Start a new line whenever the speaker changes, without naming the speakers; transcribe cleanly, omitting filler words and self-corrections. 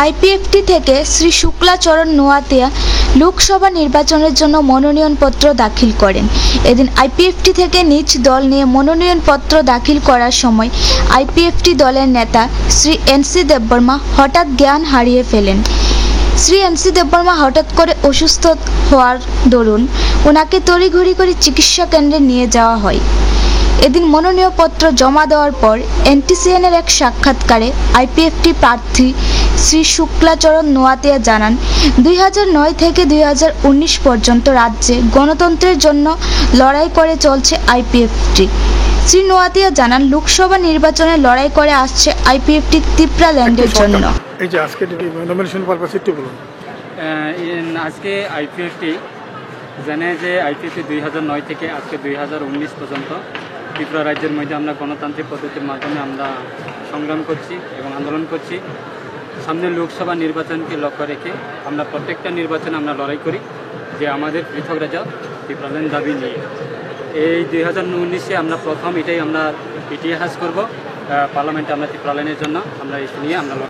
IPFT থেকে শ্রী শুক্লাচরণ নোয়াতিয়া লোকসভা নির্বাচনের জন্য মনোনয়নপত্র দাখিল করেন। এদিন আইপিএফটি থেকে নিজ দল নিয়ে মনোনয়নপত্র দাখিল করার সময় আইপিএফটি দলের নেতা শ্রী এনসি দেববর্মা হঠাৎ জ্ঞান হারিয়ে ফেলেন। শ্রী এনসি দেববর্মা হঠাৎ করে অসুস্থ হওয়ার দরুন ওনাকে তড়িঘড়ি করে চিকিৎসা কেন্দ্রে নিয়ে যাওয়া হয়। এদিন মনোনয়নপত্র জমা দেওয়ার পর এনটিসিএনের এক সাক্ষাৎকারে আইপিএফটি প্রার্থী শ্রী শুক্লাচরণ নোয়াতিয়া জানান, 2009 থেকে 2019 পর্যন্ত রাজ্যে গণতন্ত্রের জন্য লড়াই করে চলছে আইপিএফটি। শ্রী নোয়াতিয়া জানান, লোকসভা নির্বাচনে লড়াই করে আসছে আইপিএফটি ত্রিপুরাল্যান্ডের জন্য।
এই যে আজকে নমিনেশন পারপাস একটু বলুন।
আজকে আইপিএফটি জানে যে আইপিএফটি 2009 থেকে আজকে 2019 পর্যন্ত ত্রিপুরা রাজ্যের মধ্যে আমরা গণতান্ত্রিক পদ্ধতির মাধ্যমে আমরা সংগ্রাম করছি এবং আন্দোলন করছি। সামনে লোকসভা নির্বাচনকে লক্ষ্য রেখে আমরা প্রত্যেকটা নির্বাচনে আমরা লড়াই করি যে আমাদের পৃথক রাজ্য ত্রিপুরাল্যান্ড দাবি নিয়ে। এই 2019-এ আমরা প্রথম এটাই আমরা ইতিহাস করব, পার্লামেন্টে আমরা ত্রিপুরাল্যান্ডের জন্য আমরা নিয়ে আমরা